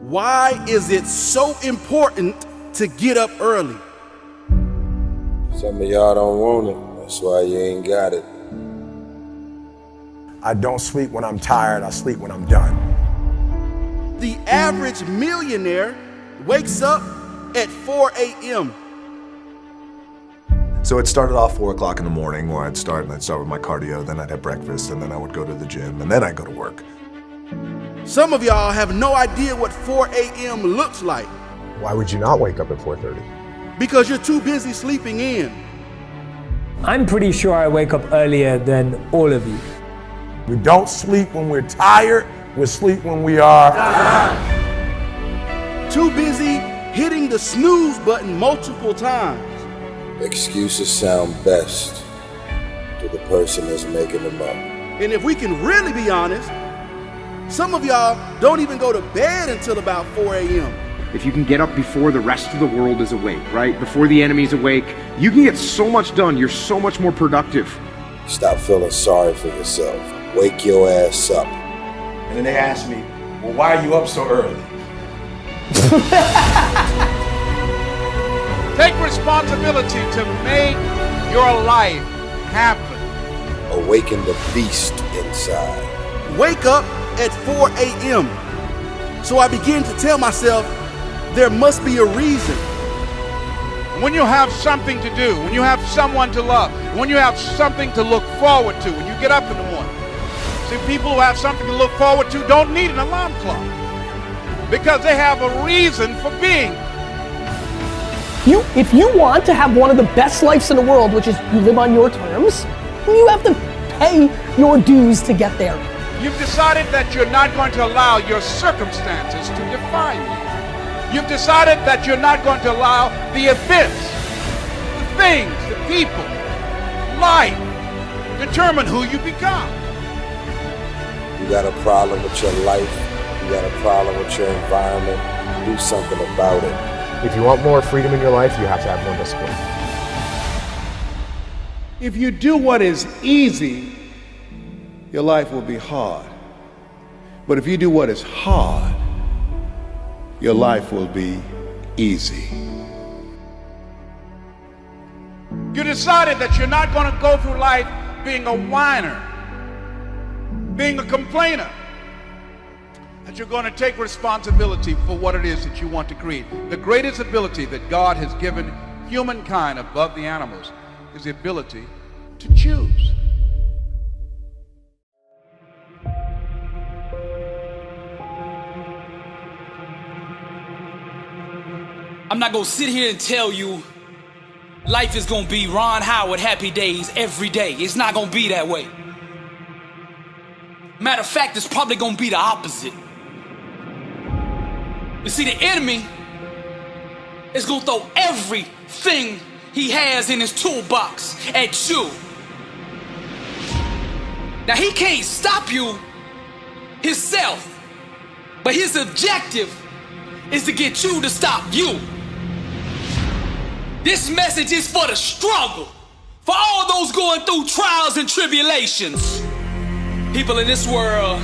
Why is it so important to get up early? Some of y'all don't want it. That's why you ain't got it. I don't sleep when I'm tired, I sleep when I'm done. The average millionaire wakes up at 4 a.m. So it started off 4 o'clock in the morning where I'd start with my cardio, then I'd have breakfast, and then I would go to the gym, and then I'd go to work. Some of y'all have no idea what 4 a.m. looks like Why would you not wake up at 4:30? because you're too busy sleeping in. I'm pretty sure I wake up earlier than all of you. We don't sleep when we're tired, we sleep when we are Too busy hitting the snooze button multiple times. Excuses sound best to the person that's making them up. And if we can really be honest, some of y'all don't even go to bed until about 4 a.m. If you can get up before the rest of the world is awake, right? Before the enemy's awake, you can get so much done. You're so much more productive. Stop feeling sorry for yourself. Wake your ass up. And then they asked me, well, why are you up so early? Take responsibility to make your life happen. Awaken the beast inside. Wake up at 4 a.m. So I begin to tell myself there must be a reason. When you have something to do, when you have someone to love, when you have something to look forward to, when you get up in the morning. See, people who have something to look forward to don't need an alarm clock because they have a reason for being. If you want to have one of the best lives in the world, which is you live on your terms, you have to pay your dues to get there. You've decided that you're not going to allow your circumstances to define you. You've decided that you're not going to allow the events, the things, the people, life, determine who you become. You got a problem with your life. You got a problem with your environment. Do something about it. If you want more freedom in your life, you have to have more discipline. If you do what is easy, your life will be hard. But if you do what is hard, your life will be easy. You decided that you're not going to go through life being a whiner, being a complainer, that you're going to take responsibility for what it is that you want to create. The greatest ability that God has given humankind above the animals is the ability to choose. I'm not gonna sit here and tell you life is gonna be Ron Howard happy days every day. It's not gonna be that way. Matter of fact, it's probably gonna be the opposite. You see, the enemy is gonna throw everything he has in his toolbox at you. Now, he can't stop you himself, but his objective is to get you to stop you. This message is for the struggle, for all those going through trials and tribulations. People in this world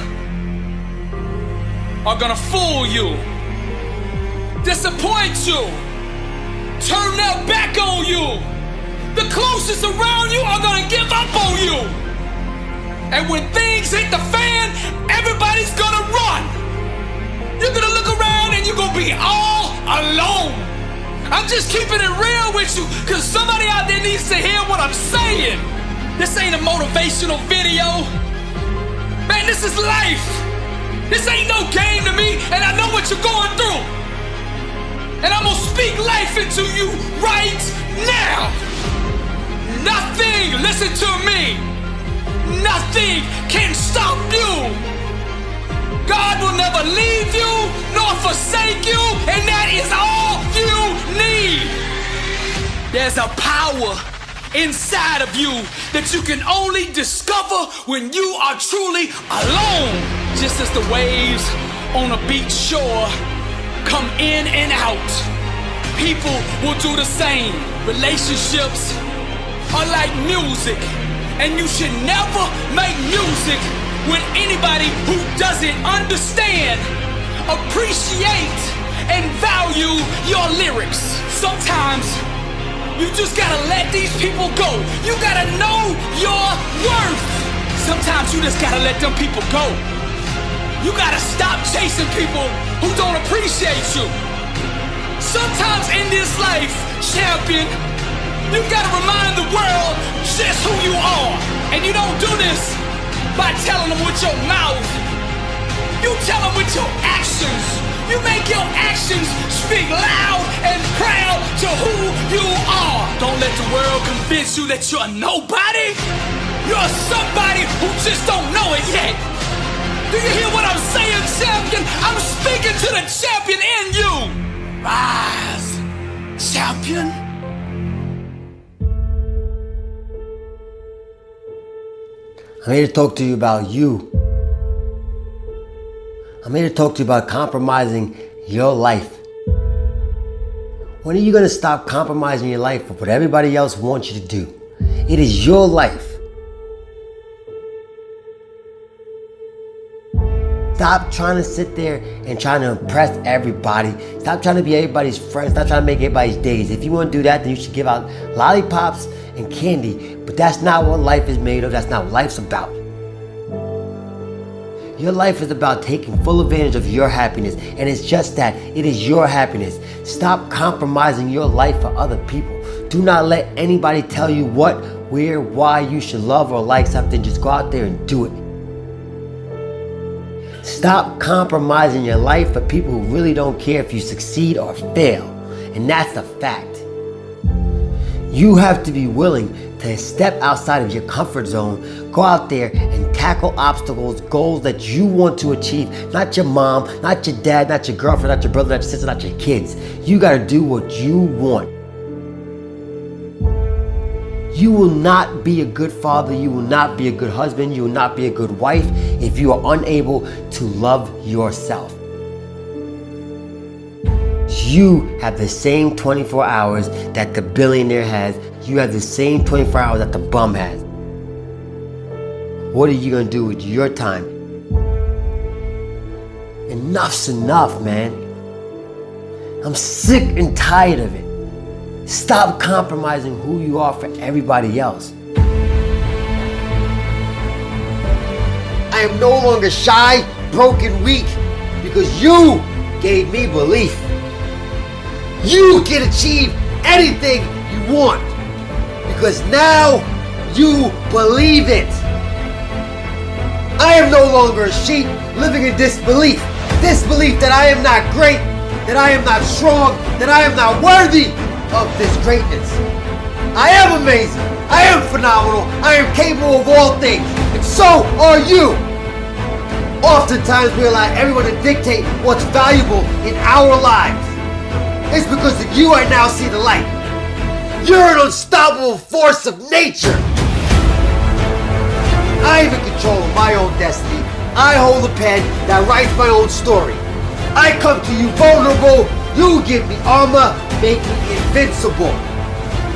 are gonna fool you, disappoint you, turn their back on you. The closest around you are gonna give up on you. And when things hit the fan, everybody's gonna run. You're gonna look around and you're gonna be all alone. I'm just keeping it real with you, cause somebody out there needs to hear what I'm saying. This ain't a motivational video. Man, this is life. This ain't no game to me, and I know what you're going through. And I'm gonna speak life into you right now. Nothing, listen to me, nothing can stop you. God will never leave you nor forsake you, and that is all you need. There's a power inside of you that you can only discover when you are truly alone. Just as the waves on a beach shore come in and out, people will do the same. Relationships are like music, and you should never make music with anybody who doesn't understand appreciate and value your lyrics. Sometimes you just gotta let these people go. You gotta know your worth. Sometimes you just gotta let them people go. You gotta stop chasing people who don't appreciate you. Sometimes in this life, champion, you gotta remind the world just who you are. And you don't do this by telling them with your mouth. You tell them with your actions. You make your actions speak loud and proud to who you are. Don't let the world convince you that you're nobody. You're somebody who just don't know it yet. Do you hear what I'm saying, champion? I'm speaking to the champion in you. Rise, champion. I'm here to talk to you about you. I'm here to talk to you about compromising your life. When are you going to stop compromising your life for what everybody else wants you to do? It is your life. Stop trying to sit there and trying to impress everybody. Stop trying to be everybody's friend. Stop trying to make everybody's days. If you want to do that, then you should give out lollipops and candy. But that's not what life is made of. That's not what life's about. Your life is about taking full advantage of your happiness. And it's just that. It is your happiness. Stop compromising your life for other people. Do not let anybody tell you what, where, why you should love or like something. Just go out there and do it. Stop compromising your life for people who really don't care if you succeed or fail. And that's a fact. You have to be willing to step outside of your comfort zone, go out there and tackle obstacles, goals that you want to achieve. Not your mom, not your dad, not your girlfriend, not your brother, not your sister, not your kids. You gotta do what you want. You will not be a good father, you will not be a good husband, you will not be a good wife if you are unable to love yourself. You have the same 24 hours that the billionaire has. You have the same 24 hours that the bum has. What are you gonna do with your time? Enough's enough, man. I'm sick and tired of it. Stop compromising who you are for everybody else. I am no longer shy, broken, weak, because you gave me belief. You can achieve anything you want, because now you believe it. I am no longer a sheep living in disbelief. Disbelief that I am not great, that I am not strong, that I am not worthy of this greatness. I am amazing. I am phenomenal. I am capable of all things. And so are you. Oftentimes we allow everyone to dictate what's valuable in our lives. It's because of you I now see the light. You're an unstoppable force of nature. I am in control of my own destiny. I hold the pen that writes my own story. I come to you vulnerable. You give me armor, make me invincible.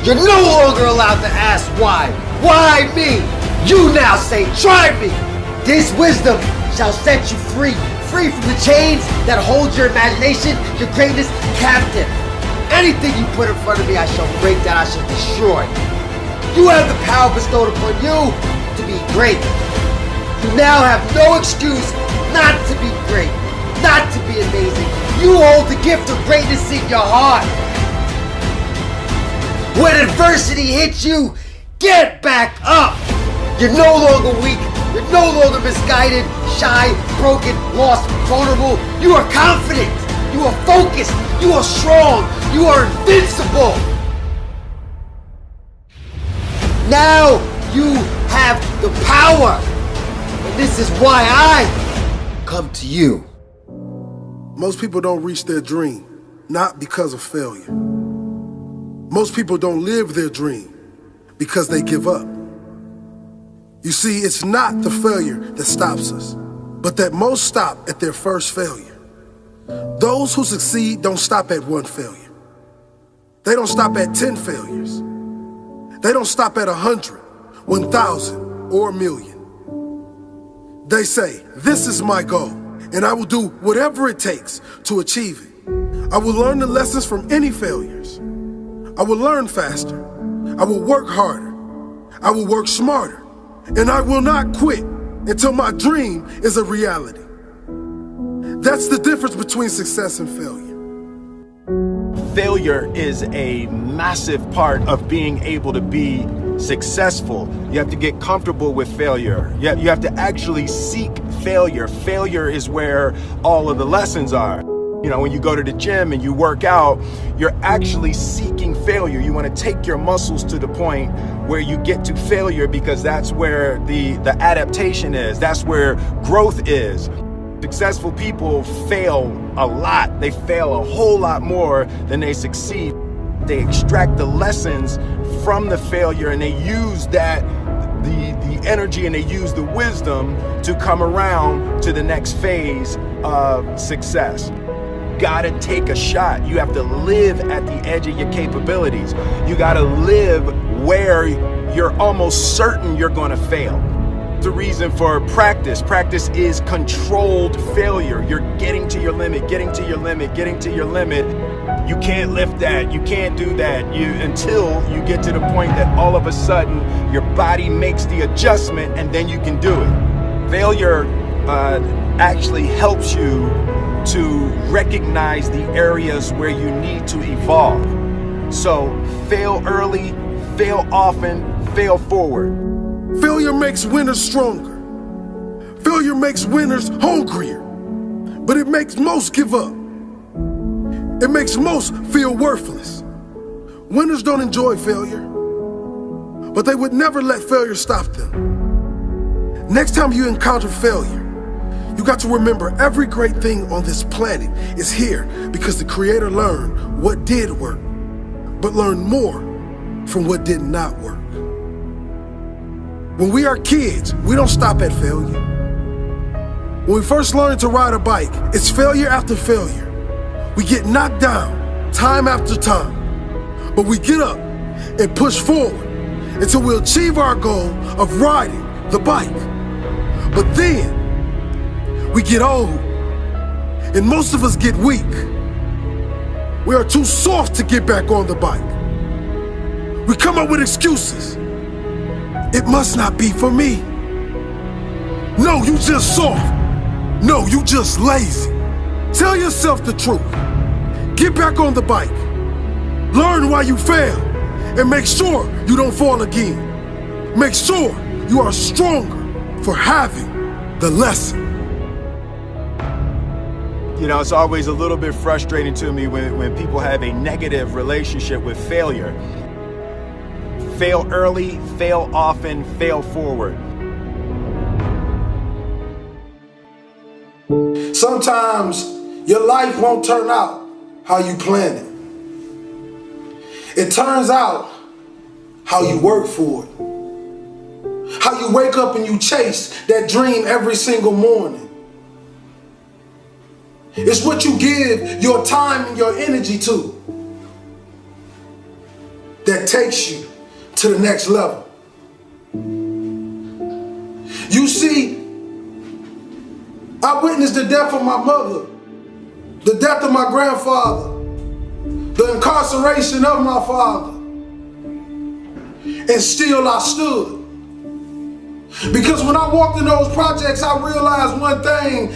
You're no longer allowed to ask why. Why me? You now say, try me. This wisdom shall set you free. Free from the chains that hold your imagination, your greatness captive. Anything you put in front of me, I shall break, that I shall destroy. You have the power bestowed upon you to be great. You now have no excuse not to be great, not to be amazing. You hold the gift of greatness in your heart. When adversity hits you, get back up. You're no longer weak. You're no longer misguided, shy, broken, lost, vulnerable. You are confident. You are focused. You are strong. You are invincible. Now you have the power. And this is why I come to you. Most people don't reach their dream, not because of failure. Most people don't live their dream because they give up. You see, it's not the failure that stops us, but that most stop at their first failure. Those who succeed don't stop at one failure. They don't stop at 10 failures. They don't stop at 100, 1,000, or 1,000,000. They say, this is my goal, and I will do whatever it takes to achieve it. I will learn the lessons from any failures. I will learn faster. I will work harder. I will work smarter. And I will not quit until my dream is a reality. That's the difference between success and failure. Failure is a massive part of being able to be successful. You have to get comfortable with failure. You have to actually seek failure. Failure is where all of the lessons are. You know, when you go to the gym and you work out, you're actually seeking failure. You want to take your muscles to the point where you get to failure, because that's where the adaptation is. That's where growth is. Successful people fail a lot. They fail a whole lot more than they succeed. They extract the lessons from the failure, and they use that, the energy, and they use the wisdom to come around to the next phase of success. Gotta take a shot. You have to live at the edge of your capabilities. You gotta live where you're almost certain you're gonna fail. The reason for practice. Practice is controlled failure. You're getting to your limit, getting to your limit, getting to your limit. You can't lift that, you can't do that, until you get to the point that all of a sudden your body makes the adjustment, and then you can do it. Failure actually helps you to recognize the areas where you need to evolve. So fail early, fail often, fail forward. Failure makes winners stronger. Failure makes winners hungrier. But it makes most give up. It makes most feel worthless. Winners don't enjoy failure, but they would never let failure stop them. Next time you encounter failure, you got to remember every great thing on this planet is here because the Creator learned what did work, but learned more from what did not work. When we are kids, we don't stop at failure. When we first learn to ride a bike, it's failure after failure. We get knocked down time after time, but we get up and push forward until we achieve our goal of riding the bike. But then we get old, and most of us get weak. We are too soft to get back on the bike. We come up with excuses. It must not be for me. No, you just soft. No, you just lazy. Tell yourself the truth. Get back on the bike. Learn why you failed, and make sure you don't fall again. Make sure you are stronger for having the lesson. You know, it's always a little bit frustrating to me when people have a negative relationship with failure. Fail early, fail often, fail forward. Sometimes your life won't turn out how you planned it. It turns out how you work for it. How you wake up and you chase that dream every single morning. It's what you give your time and your energy to that takes you to the next level. You see, I witnessed the death of my mother, the death of my grandfather, the incarceration of my father, and still I stood. Because when I walked in those projects, I realized one thing.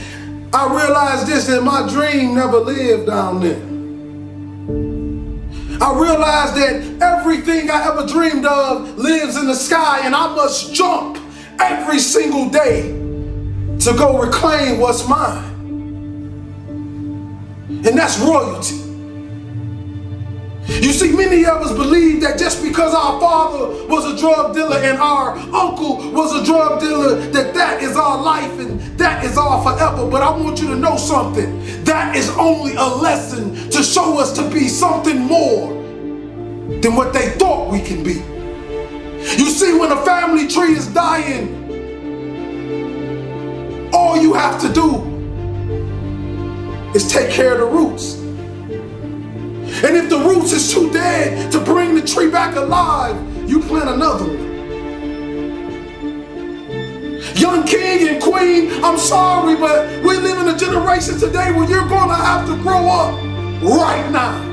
I realized this, that my dream never lived down there. I realized that everything I ever dreamed of lives in the sky, and I must jump every single day to go reclaim what's mine. And that's royalty. You see, many of us believe that just because our father was a drug dealer and our uncle was a drug dealer, that is our life and that is our forever. But I want you to know something. That is only a lesson to show us to be something more than what they thought we can be. You see, when a family tree is dying, all you have to do is take care of the roots. And if the roots is too dead to bring the tree back alive, you plant another one. Young king and queen, I'm sorry, but we live in a generation today where you're gonna have to grow up right now.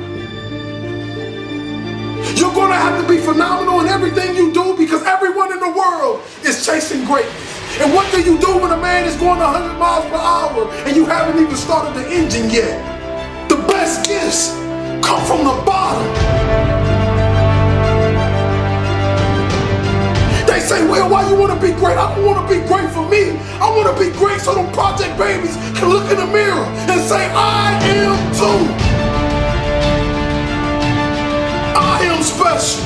You're gonna have to be phenomenal in everything you do because everyone in the world is chasing greatness. And what do you do when a man is going 100 miles per hour and you haven't even started the engine yet? The best gifts come from the bottom. They say, well, why you want to be great? I don't want to be great for me. I want to be great so them project babies can look in the mirror and say, I am too. I am special.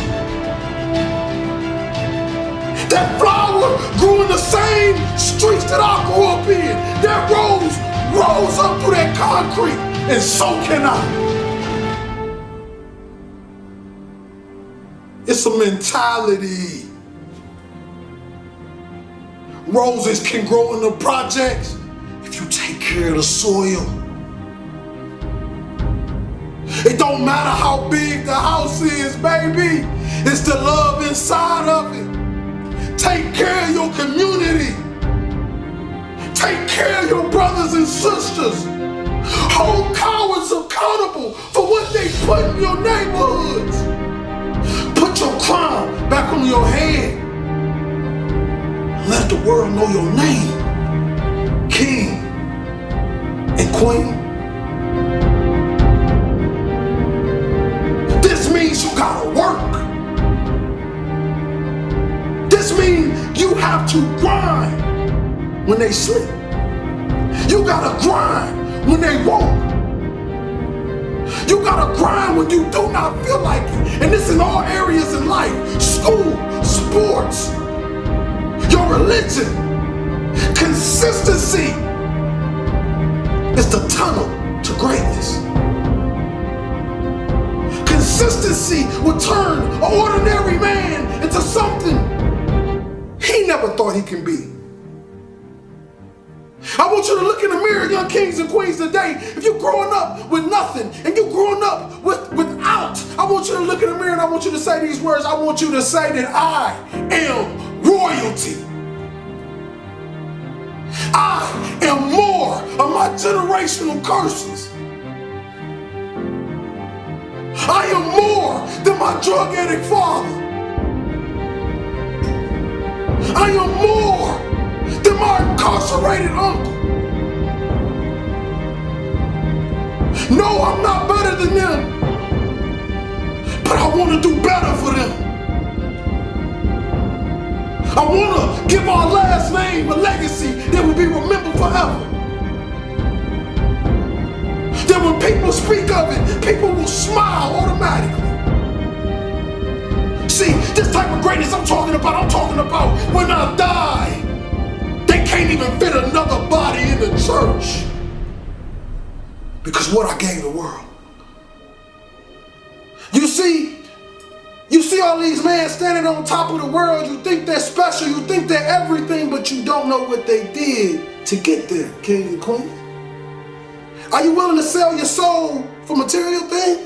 That flower grew in the same streets that I grew up in. That rose up through that concrete, and so can I. It's a mentality. Roses can grow in the projects if you take care of the soil. It don't matter how big the house is, baby. It's the love inside of it. Take care of your community. Take care of your brothers and sisters. Hold cowards accountable for what they put in your neighborhoods. Put your crown back on your head. Let the world know your name, king and queen. This means you gotta work. This means you have to grind when they sleep. You gotta grind when they won't. You gotta grind when you do not feel like it. And this in all areas in life. School, sports, your religion. Consistency is the tunnel to greatness. Consistency will turn an ordinary man into something he never thought he can be. I want you to look in the mirror, young kings and queens today. If you're growing up with nothing and you're growing up without, I want you to look in the mirror and I want you to say these words. I want you to say that I am royalty. I am more of my generational curses. I am more than my drug addict father. I am more than my incarcerated uncle. No, I'm not better than them, but I want to do better for them. I want to give our last name a legacy that will be remembered forever. That when people speak of it, people will smile automatically. See, this type of greatness I'm talking about when I die, they can't even fit another body in the church because what I gave the world. You see all these men standing on top of the world. You think they're special, you think they're everything, but you don't know what they did to get there, king and queen. Are you willing to sell your soul for material things?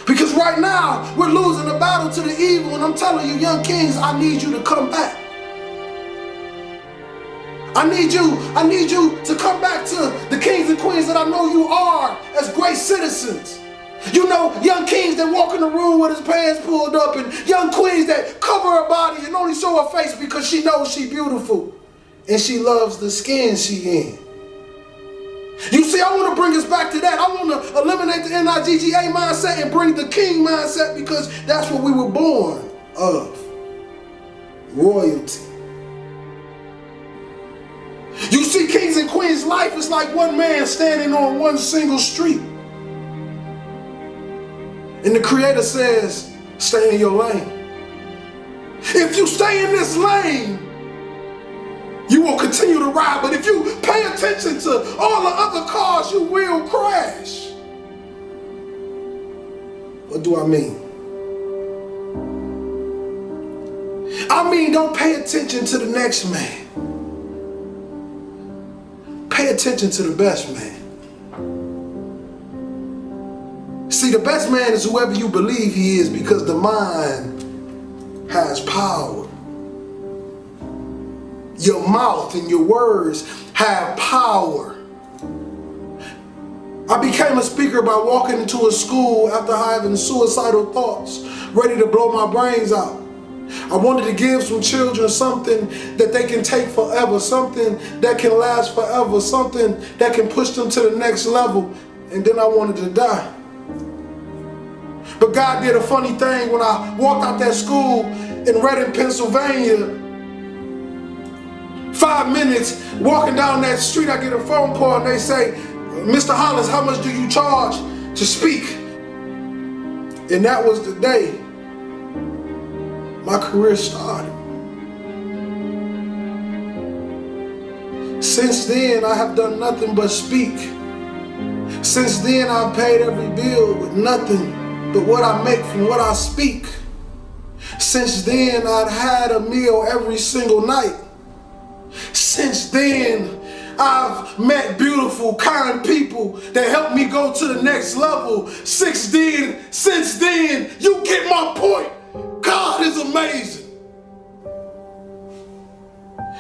Because right now, we're losing the battle to the evil, and I'm telling you, young kings, I need you to come back. I need you to come back to the kings and queens that I know you are as great citizens. You know, young kings that walk in the room with his pants pulled up, and young queens that cover her body and only show her face because she knows she's beautiful and she loves the skin she in. You see, I want to bring us back to that. I want to eliminate the NIGGA mindset and bring the king mindset because that's what we were born of. Royalty. You see, kings and queens, life is like one man standing on one single street. And the Creator says, stay in your lane. If you stay in this lane, you will continue to ride, but if you pay attention to all the other cars, you will crash. What do I mean? I mean, don't pay attention to the next man. Pay attention to the best man. See, the best man is whoever you believe he is because the mind has power. Your mouth and your words have power. I became a speaker by walking into a school after having suicidal thoughts, ready to blow my brains out. I wanted to give some children something that they can take forever, something that can last forever, something that can push them to the next level, and then I wanted to die. But God did a funny thing when I walked out that school in Reading, Pennsylvania. 5 minutes walking down that street, I get a phone call and they say, Mr. Hollins, how much do you charge to speak? And that was the day my career started. Since then, I have done nothing but speak. Since then, I've paid every bill with nothing but what I make from what I speak. Since then, I've had a meal every single night. Since then, I've met beautiful, kind people that helped me go to the next level. Since then, you get my point. God is amazing.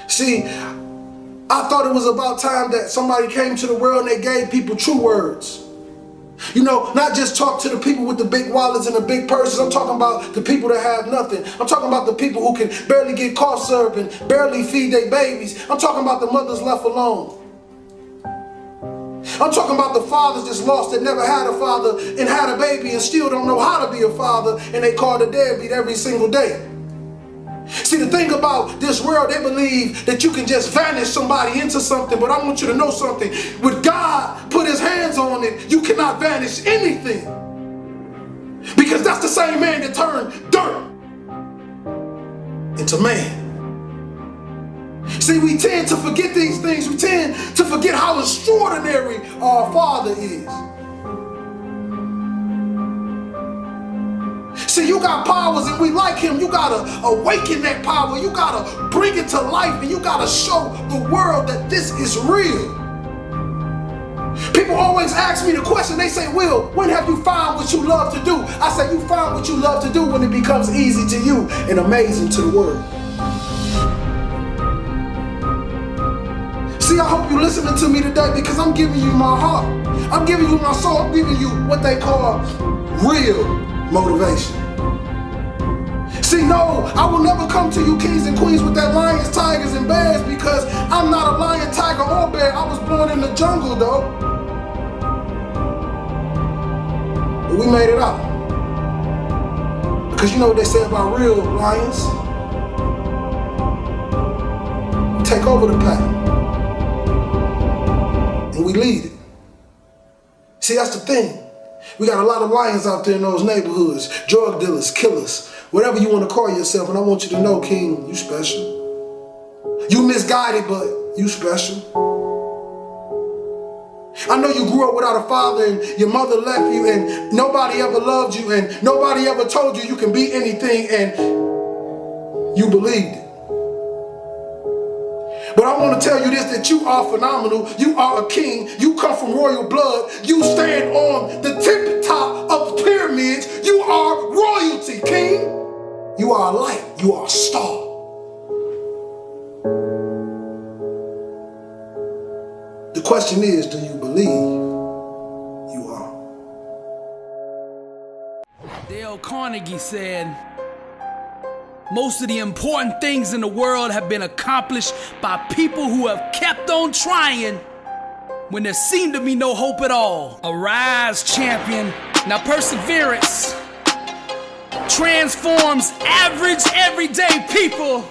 See, I thought it was about time that somebody came to the world and they gave people true words. You know, not just talk to the people with the big wallets and the big purses. I'm talking about the people that have nothing. I'm talking about the people who can barely get cough syrup and barely feed their babies. I'm talking about the mothers left alone. I'm talking about the fathers that's lost that never had a father and had a baby and still don't know how to be a father, and they call the deadbeat every single day. See, the thing about this world, they believe that you can just vanish somebody into something, but I want you to know something. When God put his hands on it, you cannot vanish anything. Because that's the same man that turned dirt into man. See, we tend to forget these things. We tend to forget how extraordinary our Father is. See, you got powers and we like him. You gotta awaken that power. You gotta bring it to life, and you gotta show the world that this is real. People always ask me the question. They say, Will, when have you found what you love to do? I say, you find what you love to do when it becomes easy to you and amazing to the world. See, I hope you're listening to me today because I'm giving you my heart. I'm giving you my soul. I'm giving you what they call real motivation. See, no, I will never come to you kings and queens with that lions, tigers, and bears because I'm not a lion, tiger, or bear. I was born in the jungle, though. But we made it out. Because you know what they say about real lions? We take over the pack. And we lead it. See, that's the thing. We got a lot of lions out there in those neighborhoods, drug dealers, killers, whatever you want to call yourself. And I want you to know, King, you special. You misguided, but you special. I know you grew up without a father and your mother left you and nobody ever loved you and nobody ever told you you can be anything, and you believed it. But I want to tell you this, that you are phenomenal. You are a king. You come from royal blood. You stand on the tip top of the pyramids. You are royalty, king. You are a light. You are a star. The question is, do you believe you are? Dale Carnegie said, most of the important things in the world have been accomplished by people who have kept on trying when there seemed to be no hope at all. Arise, champion. Now perseverance transforms average, everyday people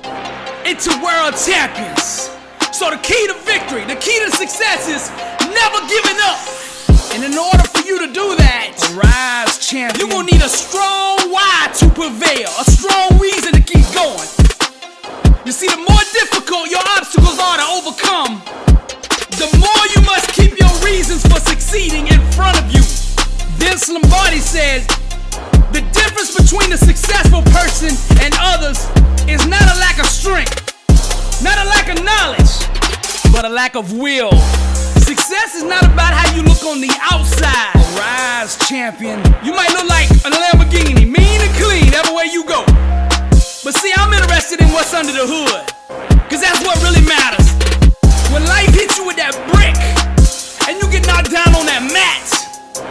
into world champions. So the key to victory, the key to success is never giving up. And in order for you to do that, arise, champion, you're gonna need a strong why to prevail, a strong reason to keep going. You see, the more difficult your obstacles are to overcome, the more you must keep your reasons for succeeding in front of you. Vince Lombardi said, the difference between a successful person and others is not a lack of strength, not a lack of knowledge, but a lack of will. Success is not about how you look on the outside. Arise, champion. You might look like a Lamborghini, mean and clean everywhere you go. But see, I'm interested in what's under the hood. cause that's what really matters. When life hits you with that brick, and you get knocked down on that mat,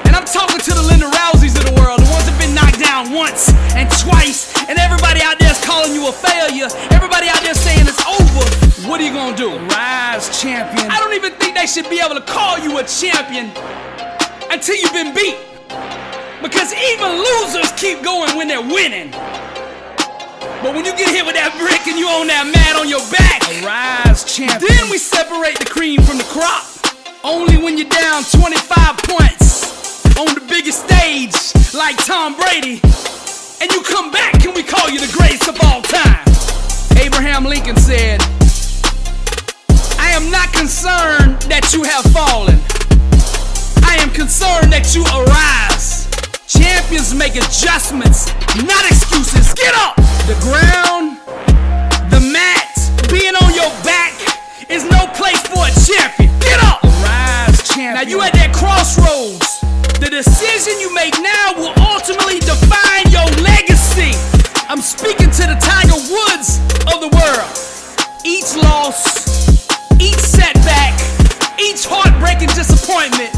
and I'm talking to the Linda Rouseys of the world, the ones that been knocked down once and twice, and everybody out there is calling you a failure, everybody out there saying it's over, what are you gonna do? Rise, champion. I don't even think they should be able to call you a champion until you've been beat, because even losers keep going when they're winning. But when you get hit with that brick and you on that mat on your back, rise, champion. Then we separate the cream from the crop. Only when you're down 25 points on the biggest stage like Tom Brady, and you come back and we call you the greatest of all time. Abraham Lincoln said, I am not concerned that you have fallen. I am concerned that you arise. Champions make adjustments, not excuses. Get up! The ground, the mat, being on your back is no place for a champion. Get up! Arise, champion. Now you at that crossroads. The decision you make now will ultimately define your legacy. I'm speaking to the Tiger Woods of the world. Each loss, each setback, each heartbreaking disappointment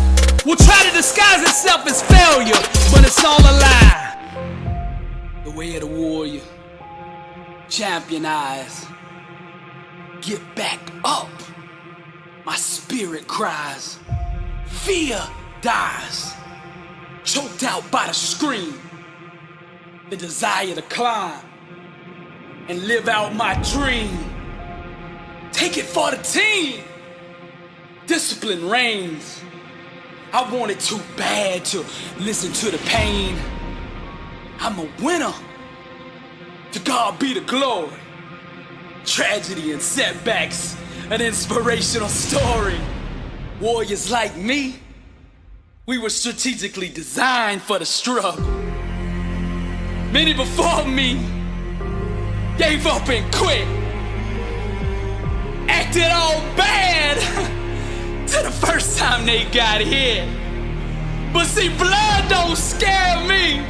will try to disguise itself as failure, but it's all a lie. The way of the warrior. Champion eyes. Get back up. My spirit cries. Fear dies. Choked out by the scream. The desire to climb and live out my dream. Take it for the team. Discipline reigns. I want it too bad to listen to the pain. I'm a winner. To God be the glory. Tragedy and setbacks, an inspirational story. Warriors like me, we were strategically designed for the struggle. Many before me gave up and quit. Acted all bad to the first time they got hit. But see, blood don't scare me.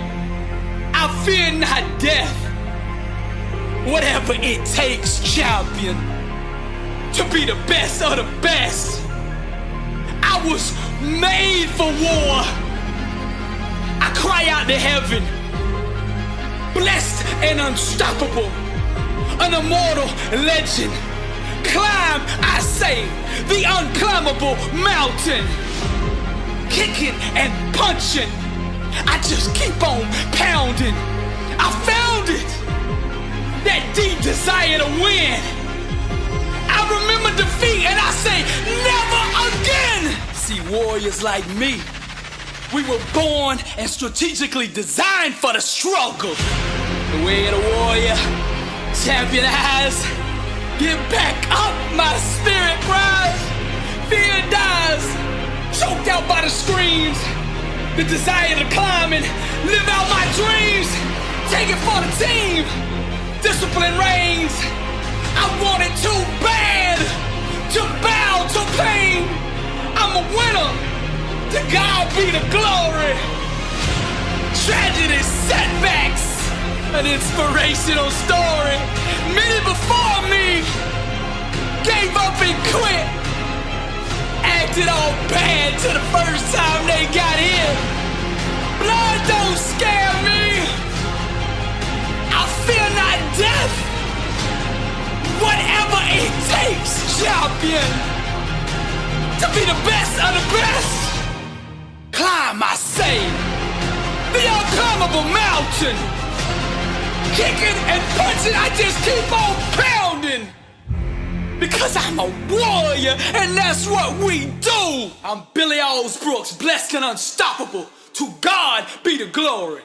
I fear not death. Whatever it takes, champion, to be the best of the best. I was made for war. I cry out to heaven, blessed and unstoppable, an immortal legend. Climb, I say, the unclimbable mountain. Kicking and punching, I just keep on pounding. I found it, that deep desire to win. I remember defeat and I say, never again. See, warriors like me, we were born and strategically designed for the struggle. The way of the warrior, champion eyes. Get back up, my spirit rise. Fear dies, choked out by the screams. The desire to climb and live out my dreams. Take it for the team. Discipline reigns. I want it too bad to bow to pain. I'm a winner. To God be the glory. Tragedy, setbacks, an inspirational story. Many before me gave up and quit. Acted all bad to the first time they got hit. Blood don't scare me. I fear not death. Whatever it takes, champion, to be the best of the best. Climb, I say, the unclimbable mountain. Kicking and punching, I just keep on pounding. Because I'm a warrior, and that's what we do. I'm Billy Alls Brooks, blessed and unstoppable. To God be the glory.